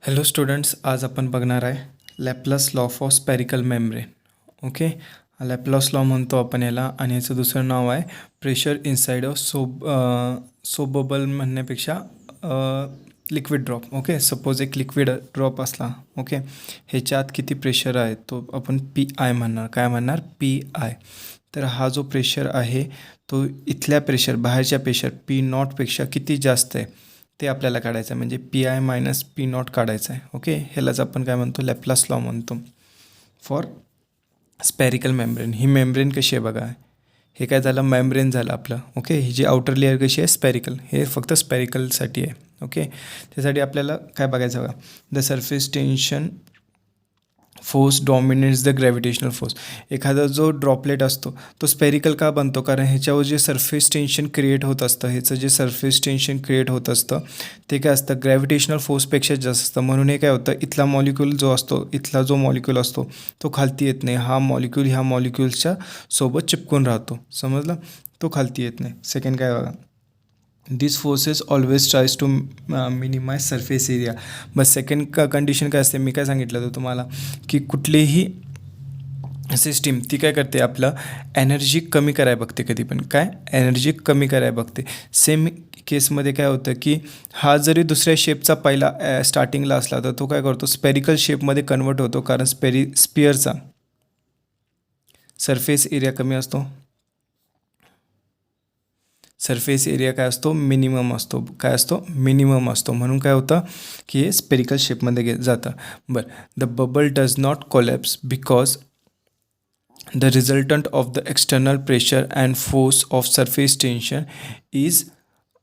Hello students, आज आपण बघणार आहे Laplace law for spherical membrane. Okay, Laplace law म्हणतो आपण याला, आणि याचं दुसरं नाव आहे प्रेशर इनसाइड ऑफ सोबबल म्हणण्यापेक्षा लिक्विड ड्रॉप. ओके, सपोज एक लिक्विड ड्रॉप असला, ओके, ह्याच्या आत किती प्रेशर आहे तो आपण पी आय म्हणणार. काय म्हणणार? P I. तर हा जो प्रेशर आहे तो इथल्या प्रेशर, बाहेरच्या प्रेशर पी नॉटपेक्षा किती जास्त आहे ते आपल्याला काढायचं आहे, म्हणजे P I minus P not काढायचं आहे. ओके, ह्यालाच आपण काय म्हणतो? लॅपलास लॉ म्हणतो for spherical membrane. He membrane कशी आहे बघा, हे काय झालं? मेम्ब्रेन झालं आपलं. ओके, ही जी आउटर लेअर कशी आहे? स्पॅरिकल. हे फक्त स्पॅरिकलसाठी आहे. ओके, त्यासाठी आपल्याला काय बघायचं बघा, the surface tension force dominates the gravitational force. एखादा जो ड्रॉपलेट असतो तो स्पेरिकल का बनतो? कारण ह्याच्यावर जे सरफेस टेन्शन क्रिएट होत असतं, ह्याचं जे सरफेस टेन्शन क्रिएट होत असतं ते काय असतं? ग्रॅव्हिटेशनल फोर्सपेक्षा जास्त असतं. म्हणून हे काय होतं, इथला मॉलिक्यूल जो असतो, इथला जो मॉलिक्यूल असतो तो खालती येत नाही. हा मॉलिक्यूल ह्या मॉलिक्यूल्सच्या सोबत चिपकून राहतो. समजलं? तो खालती येत नाही. सेकंड काय बघा, this forces always tries to minimise surface area. बस सेकंड कंडिशन काय असते, मी काय सांगितलं होतं तुम्हाला, की कुठलीही सिस्टीम ती काय करते, आपलं एनर्जी कमी करायला बघते. कधी पण काय एनर्जी कमी करायला बघते. सेम केसमध्ये काय होतं, की हा जरी दुसऱ्या शेपचा पहिला स्टार्टिंगला असला तर तो काय करतो, स्पेरिकल शेपमध्ये कन्वर्ट होतो. कारण स्पिअरचा सरफेस एरिया कमी असतो. सरफेस एरिया काय असतो? मिनिमम असतो. काय असतो? मिनिमम असतो. म्हणून काय होतं, की हे स्पेरिकल शेपमध्ये जातं. बरं, the bubble does not collapse because the resultant of the external pressure and force of surface tension is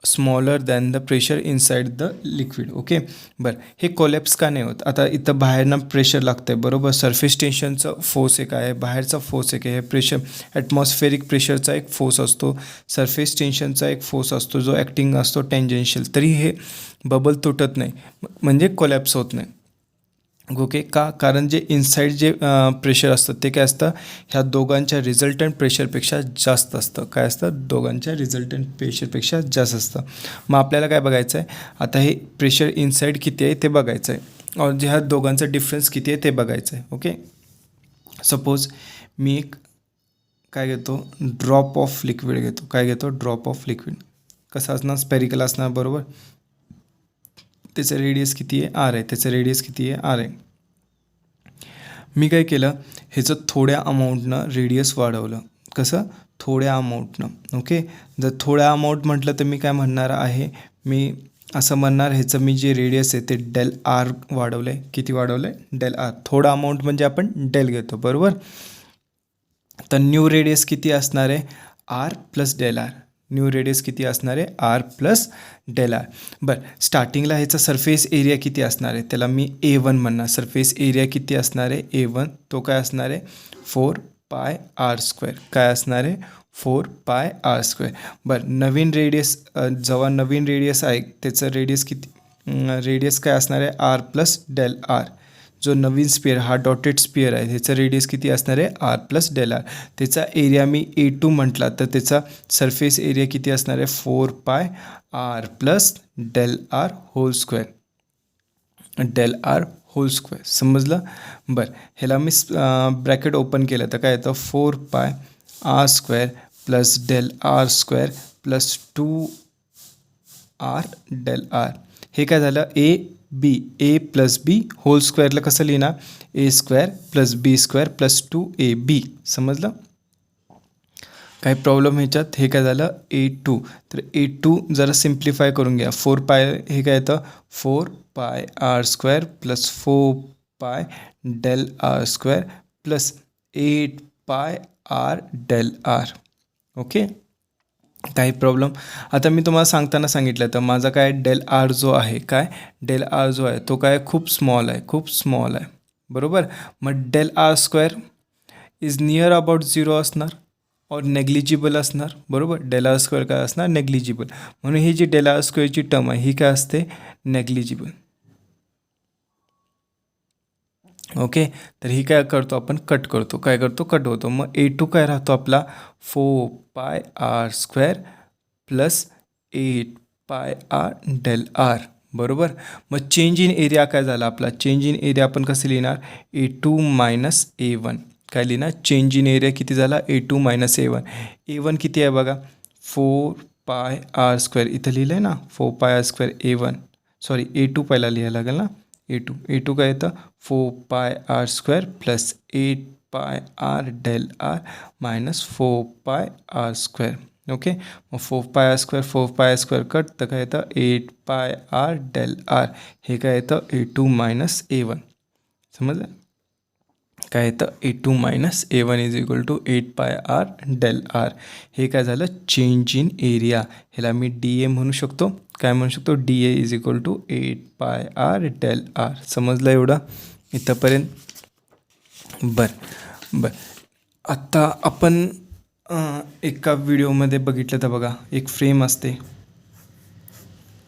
smaller than the pressure inside the liquid. Okay, बरं, हे कोलॅप्स का नाही होत? आता इथं बाहेरनं प्रेशर लागतं आहे, बरोबर. सरफेस टेन्शनचा फोर्स एक आहे, बाहेरचा फोर्स एक आहे. हे प्रेशर ॲटमॉस्फेरिक प्रेशरचा एक फोर्स असतो, सरफेस टेन्शनचा एक फोर्स असतो जो ॲक्टिंग असतो टेंजेन्शियल. तरी हे बबल तुटत नाही, म्हणजे कोलॅप्स होत नाही. ओके, का? कारण जे इनसाईड जे प्रेशर असतं ते काय असतं, ह्या दोघांच्या रिझल्टंट प्रेशरपेक्षा जास्त असतं. काय असतं? दोघांच्या रिझल्टंट प्रेशरपेक्षा जास्त असतं. मग आपल्याला काय बघायचं आहे आता, हे प्रेशर इनसाईड किती आहे ते बघायचं आहे, और जे ह्या दोघांचा डिफरन्स किती आहे ते बघायचं आहे. ओके, सपोज मी एक काय घेतो, ड्रॉप ऑफ लिक्विड घेतो. काय घेतो? Drop of liquid. कसं असणार? स्पेरिकल असणार, बरोबर. त्याचं रेडियस किती आहे? आर आहे. त्याचं रेडियस किती आहे? आर आहे. मी काय केलं, ह्याचं थोड्या अमाऊंटनं रेडियस वाढवलं. कसं? थोड्या अमाऊंटनं. ओके, जर थोड्या अमाऊंट म्हटलं तर मी काय म्हणणार आहे, मी असं म्हणणार ह्याचं मी जे रेडियस आहे ते डेल आर वाढवलं आहे. किती वाढवलं आहे? Del R. थोडा अमाऊंट म्हणजे आपण डेल घेतो, बरोबर. तर न्यू रेडियस किती असणार आहे? R plus del R. New radius किती असणार आहे? R plus del R. बरं, स्टार्टिंगला ह्याचा सरफेस एरिया किती असणार आहे? त्याला मी A1 म्हणणार. सरफेस एरिया किती असणार आहे? A1. तो काय असणार आहे? 4πr². काय असणार आहे? 4πr². बरं, नवीन रेडियस जेव्हा नवीन रेडियस आहे त्याचं रेडियस किती, रेडियस काय असणार आहे? R plus del R. जो नवीन स्पियर, हा डॉटेड स्पियर आहे, ह्याचा रेडियस किती असणार आहे? R plus del R. त्याचा एरिया मी A2 म्हटला तर त्याचा सरफेस एरिया किती असणार आहे? 4πr plus del R whole square. Del R whole square. समजलं? बरं, ह्याला मी ब्रॅकेट ओपन केलं तर काय येतं? 4πr² plus del R square plus 2r del R. हे काय झालं? A प्लस बी होल स्क्वेअरला कसं लिहिणार? A² plus B² plus 2AB. समजलं? काही प्रॉब्लेम ह्याच्यात? हे काय झालं? A2. तर A2 जरा सिम्प्लिफाय करून घ्या. 4π हे काय येतं? 4πr² plus 4π del R square plus 8πr del R. Okay, काही प्रॉब्लेम? आता मी तुम्हाला सांगताना सांगितलं तर माझा काय डेल आर जो आहे, काय डेल आर जो आहे तो काय खूप स्मॉल आहे, खूप स्मॉल आहे, बरोबर. मग del R square is near about 0 असणार और नेग्लिजिबल असणार, बरोबर. डेल आर स्क्वेअर काय असणार? नेग्लिजिबल. म्हणून ही जी डेल आर स्क्वेअरची टर्म आहे ही काय असते? नेग्लिजिबल. ओके, तर ही काय करतो आपण? कट करतो. काय करतो? कट होतो. मग A2 काय राहतो आपला? 4πr² plus 8πr del R, बरोबर. मग चेंज इन एरिया काय झाला आपला, चेंज इन एरिया आपण कसं लिहिणार, A2 मायनस A1. काय लिहिणार, चेंज इन एरिया किती झाला, A2 मायनस A1. A1 किती आहे बघा, 4πr². इथं लिहिलं आहे ना 4πr². A1 सॉरी A2 पहिला लिहायला लागेल ना, A2 काय येतं, 4πr² plus 8πr del r minus 4πr². Okay. मग 4πr² कट, तर काय येतं 8πr del r. हे काय येतं A2 मायनस A1. समजलं, काय येतं A2 minus A1 is equal to 8πr del r. हे काय झालं, चेंज इन एरिया. ह्याला मी DA म्हणू शकतो. काय म्हणू शकतो, DA is equal to 8πr del r. समजलं एवढं इथंपर्यंत. बरं. आत्ता आपण एका व्हिडिओमध्ये बघितलं तर बघा, एक फ्रेम असते.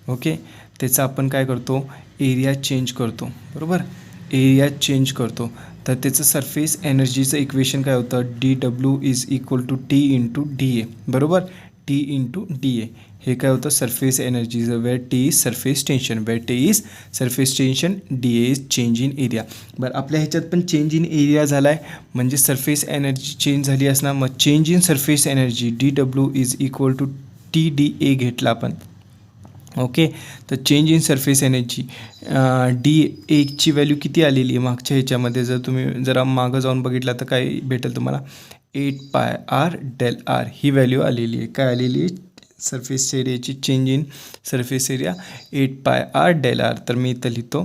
ओके. त्याचा आपण काय करतो, एरिया चेंज करतो. बरोबर, एरिया चेंज करतो. तर त्याचं सरफेस एनर्जीचं इक्वेशन काय होतं, DW is equal to T into DA. बरोबर, T इंटू DA. हे काय होतं, सरफेस एनर्जीचं, where T is surface tension, where T is surface tension, DA is change in area. बरं, आपल्या ह्याच्यात पण चेंज इन एरिया झाला आहे, म्हणजे सरफेस एनर्जी चेंज झाली असणार. मग change in surface energy DW is equal to TDA घेतला आपण. ओके. तर change in surface energy DA ची व्हॅल्यू किती आलेली आहे मागच्या ह्याच्यामध्ये, जर तुम्ही जरा मागं जाऊन बघितला तर काय भेटेल तुम्हाला, 8πr del r ही व्हॅल्यू आलेली आहे. काय आलेली आहे, सरफेस एरियाची change in surface area 8πr del r. तर मी इथं लिहितो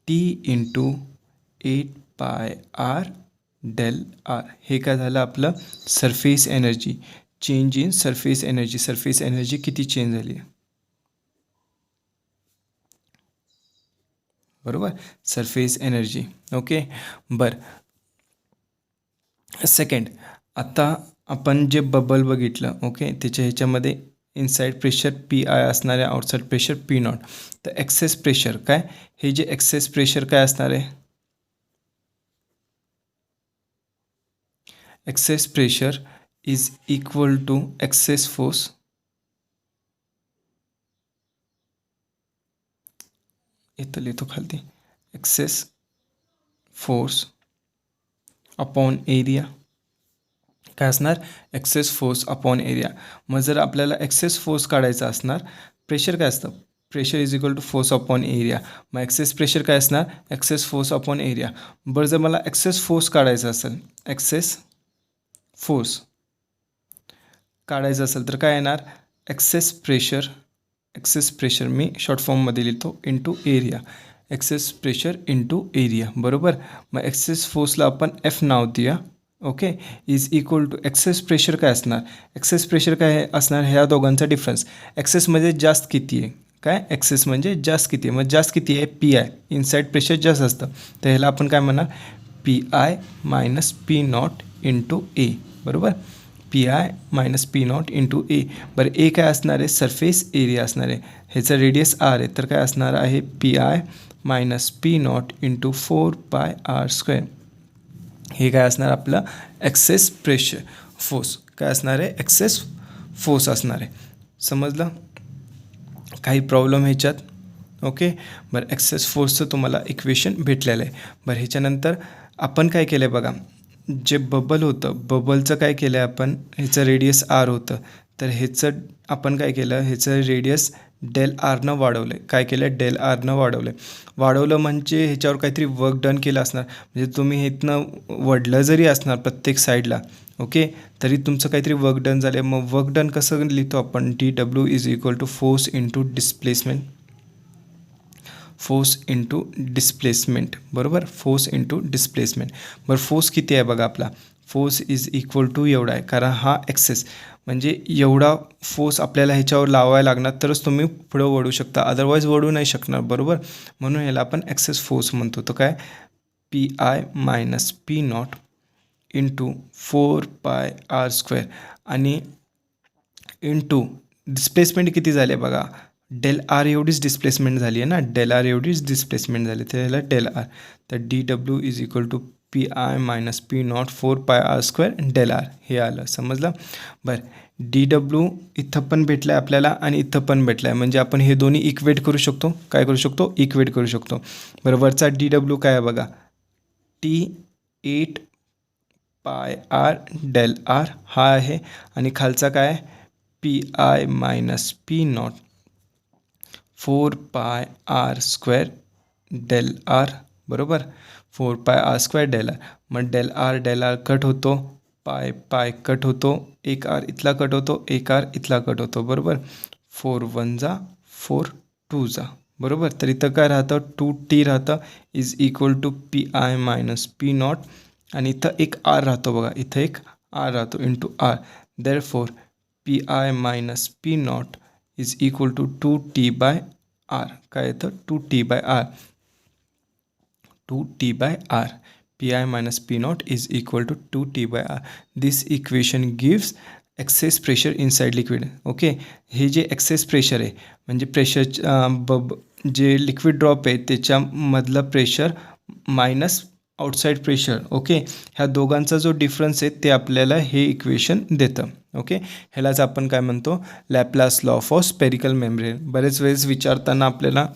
T into 8πr del r. हे काय झालं आपलं surface energy, change in surface energy. Surface energy किती चेंज झाली आहे, बरोबर, सरफेस एनर्जी. ओके. बरं, सेकंड, आता आपण जे बबल बघितलं, ओके, त्याच्या ह्याच्यामध्ये इनसाईड प्रेशर PI असणार आहे, आउटसाईड प्रेशर P0. तर एक्सेस प्रेशर काय, हे जे एक्सेस प्रेशर काय असणार आहे, excess pressure is equal to excess force इथं लिहितो खालती, एक्सेस फोर्स अपॉन एरिया. काय असणार, एक्सेस फोर्स अपॉन एरिया. मग जर आपल्याला एक्सेस फोर्स काढायचा असणार, प्रेशर काय असतं, pressure is equal to force upon area. मग एक्सेस प्रेशर काय असणार, एक्सेस फोर्स अपॉन एरिया. बरं, जर मला एक्सेस फोर्स काढायचा असेल, एक्सेस फोर्स काढायचं असेल तर काय येणार, एक्सेस प्रेशर मी शॉर्ट फॉर्ममध्ये लिहितो into area. Excess pressure into area. बरोबर. मग एक्सेस फोर्सला आपण F नाव देऊया. Okay. Is equal to excess pressure काय असणार, एक्सेस प्रेशर काय असणार, ह्या दोघांचा डिफरन्स. एक्सेसमध्ये जास्त किती आहे, काय एक्सेस म्हणजे जास्त किती आहे, मग जास्त किती आहे PI, इनसाईड प्रेशर जास्त असतं. तर ह्याला आपण काय म्हणणार, PI minus P0 into A. बरोबर, PI minus P0 into A. बरं, A काय असणार आहे, सरफेस एरिया असणार आहे. ह्याचं रेडियस R आहे, तर काय असणार आहे PI minus P0 into 4πr². हे काय असणार आपलं एक्सेस प्रेशर फोर्स, काय असणार आहे, एक्सेस फोर्स असणार आहे. समजलं, काही प्रॉब्लेम ह्याच्यात. ओके. बरं, एक्सेस फोर्सचं तुम्हाला इक्वेशन भेटलेलं आहे. बरं, ह्याच्यानंतर आपण काय केलं आहे बघा, जे बबल होतं, बबलचं काय केलं आहे आपण, ह्याचं रेडियस R होतं, तर ह्याचं आपण काय केलं, ह्याचं रेडियस del r वाढवलं आहे. काय केलं, del r वाढवलं म्हणजे ह्याच्यावर काहीतरी वर्क डन केलं असणार. म्हणजे तुम्ही इथनं वडलं जरी असणार प्रत्येक साईडला, ओके, तरी तुमचं काहीतरी वर्क डन झालं आहे. मग वर्क डन कसं लिहितो आपण, DW is equal to force into displacement. Force into displacement. बरोबर, फोर्स इंटू डिस्प्लेसमेंट. बरं, फोर्स किती आहे बघा आपला, फोर्स इज इक्वल टू एवढा आहे, कारण हा एक्सेस म्हणजे एवढा फोर्स आपल्याला ह्याच्यावर लावायला लागणार तरच तुम्ही पुढं वळू शकता, अदरवाईज वळू नाही शकणार. बरोबर, म्हणून ह्याला आपण एक्सेस फोर्स म्हणतो. तर काय, PI minus P0 into 4πr² आणि इंटू डिस्प्लेसमेंट किती झाले बघा, del r एवढीच डिस्प्लेसमेंट झाली आहे ना, del r एवढीच डिस्प्लेसमेंट झाली, तर ह्याला del r. तर DW is equal to P I minus P naught 4πr² del R हे आलं. समजलं. बरं, डी डब्ल्यू इथं पण भेटलं आहे आपल्याला आणि इथं पण भेटलं आहे, म्हणजे आपण हे दोन्ही इक्वेट करू शकतो. काय करू शकतो? इक्वेट करू शकतो. बरं, वरचा डी डब्ल्यू काय आहे बघा, T8πr डेल आर हा आहे आणि खालचा काय आहे, P I minus P naught 4πr² del R. बरोबर, 4πr² डेल आर. मग डेल आर कट होतो, पाय कट होतो, एक आर इथला कट होतो, एक आर इथला कट होतो. बरोबर, 4 1 जा 4 2 जा. बरोबर, तर इथं काय राहतं, 2t राहतं is equal to P I minus P naught आणि इथं एक आर राहतो बघा, इथं एक आर राहतो into R. Therefore P I minus P naught is equal to 2t/r. काय येतं, 2t/r. 2t/r. P I minus P naught is equal to 2t/r. This equation gives excess pressure inside liquid. Okay, हे जे excess pressure आहे म्हणजे pressure जे liquid drop आहे त्याच्यामधलं pressure minus outside pressure. Okay, ह्या दोघांचा जो डिफरन्स आहे ते आपल्याला हे इक्वेशन देतं. ओके, ह्यालाच आपण काय म्हणतो, Laplace law for spherical membrane. बरेच वेळेस विचारताना आपल्याला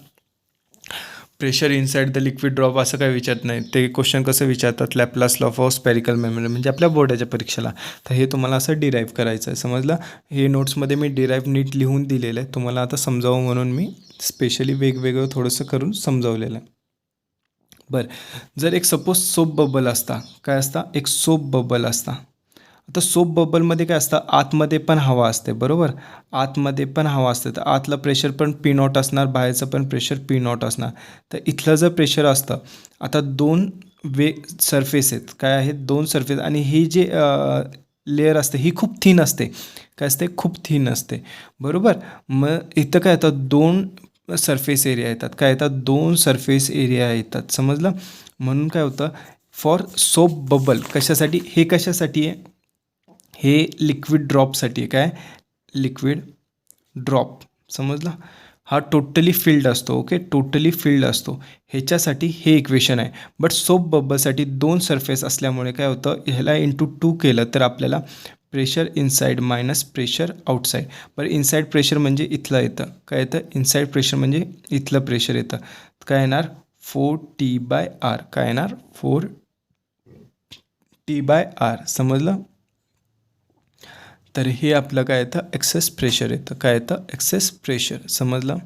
pressure inside the liquid drop असं काय विचारत नाही, ते क्वेश्चन कसं विचारतात, Laplace law for spherical membrane म्हणजे आपल्या बोर्डाच्या परीक्षेला. तर हे तुम्हाला असं डिराईव्ह करायचं आहे. समजलं. हे नोट्समध्ये मी डिराईव्ह नीट लिहून दिलेलं आहे, तुम्हाला आता समजावं म्हणून मी स्पेशली वेगवेगळं थोडंसं करून समजावलेलं आहे. बरं, जर एक सपोज सोप बबल असता, काय असता, एक सोप बबल असता. आता सोप बबलमध्ये काय असतं, आतमध्ये पण हवा असते. बरोबर, आतमध्ये पण हवा असते, तर आतलं प्रेशर पण पी नॉट असणार, बाहेरचं पण प्रेशर पी नॉट असणार. तर इथलं जर प्रेशर असतं, आता दोन सरफेस आहेत, काय आहेत, दोन सरफेस, आणि ही जी लेअर असते ही खूप थिन असते. काय असते, खूप थिन असते. बरोबर, मग इथं काय येतं, दोन सरफेस एरिया येतात. काय येतात, दोन सरफेस एरिया येतात. समजलं. म्हणून काय होतं, फॉर सोप बबल कशासाठी, हे कशासाठी आहे, हे लिक्विड ड्रॉपसाठी आहे. काय, लिक्विड ड्रॉप. समजलं. हा टोटली फिल्ड असतो. ओके, टोटली फिल्ड असतो, ह्याच्यासाठी हे इक्वेशन आहे. बट सोप बबलसाठी दोन सरफेस असल्यामुळे काय होतं, ह्याला इंटू 2 केलं तर आपल्याला pressure inside minus pressure outside. बरं, इनसाइड प्रेशर म्हणजे इथलं येतं. काय येतं, इनसाइड प्रेशर म्हणजे इथलं प्रेशर येतं. काय येणार, 4t/r. काय येणार, 4t/r. समजलं. तर हे आपलं काय येतं, एक्सेस प्रेशर येतं. काय येतं, एक्सेस प्रेशर. समजलं.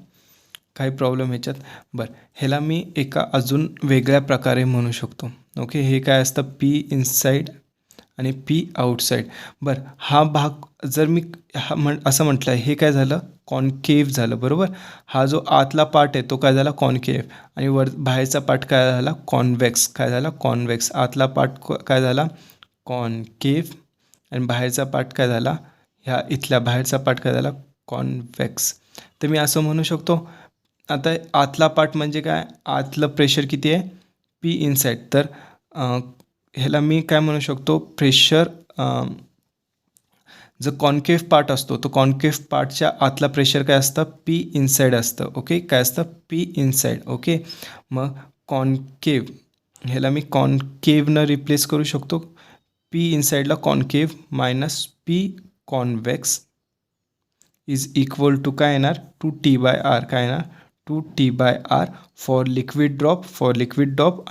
काही प्रॉब्लेम ह्याच्यात. बरं, ह्याला मी एका अजून वेगळ्या प्रकारे म्हणू शकतो. ओके, हे काय असतं, पी इनसाइड आणि पी आउटसाईड. बरं, हा भाग जर मी असं म्हटलं, हे काय झालं, कॉन्केव्ह झालं. बरोबर, हा जो आतला पार्ट आहे तो काय झाला, कॉन्केव्ह, आणि बाहेरचा पार्ट काय झाला, कॉन्वेक्स. काय झाला, कॉन्वेक्स. आतला पार्ट काय झाला, कॉन्केव्ह, आणि बाहेरचा पार्ट काय झाला, ह्या इथल्या बाहेरचा पार्ट काय झाला, कॉन्वेक्स. तर मी असं म्हणू शकतो, आता आतला पार्ट म्हणजे काय, आतलं प्रेशर किती आहे, पी इनसाइड. तर ह्याला मी काय म्हणू शकतो, प्रेशर, जो कॉन्केव्ह पार्ट असतो तो कॉन्केव्ह पार्टच्या आतला प्रेशर काय असतं, पी इनसाइड असतं. ओके, काय असतं, पी इनसाइड. ओके, मग कॉन्केव्ह, ह्याला मी कॉन्केव्हनं रिप्लेस करू शकतो. पी इनसाइडला concave minus P convex is equal to काय येणार, 2t/r. काय येणार, 2t/r फॉर लिक्विड ड्रॉप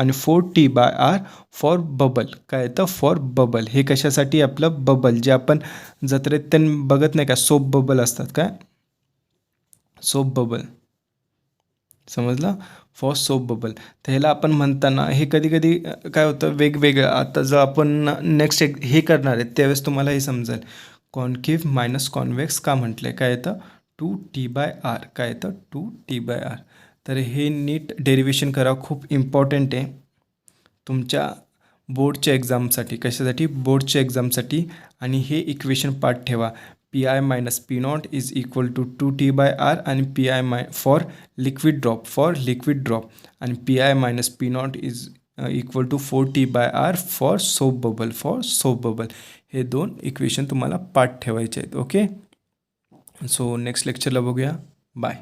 आणि 4t/r फॉर बबल. काय येतं, फॉर बबल. हे कशासाठी, आपलं बबल जे आपण जत्रेत त्यांनी बघत नाही का, सोप बबल असतात. काय, सोप बबल. समजलं, फॉर सोप बबल. तर ह्याला आपण म्हणताना हे कधी कधी काय होतं, वेगवेगळं. आता जर आपण नेक्स्ट हे करणार आहे त्यावेळेस तुम्हाला हे समजेल, कॉन्केव्ह मायनस कॉन्वेक्स का म्हटलं आहे. काय येतं, 2t/r. काय येतं, 2t/r. तर हे नीट डेरिवेशन करा, खूप इम्पॉर्टंट आहे तुमच्या बोर्डच्या एक्झामसाठी. कशासाठी, बोर्डच्या एक्झामसाठी. आणि हे इक्वेशन पार्ट ठेवा, P I minus P naught is equal to 2t/r आणि P I for liquid drop आणि P I minus P naught is equal to 4t/r for soap bubble. हे दोन इक्वेशन तुम्हाला पार्ट ठेवायचे आहेत. ओके, सो नेक्स्ट लेक्चरला बघूया. Bye.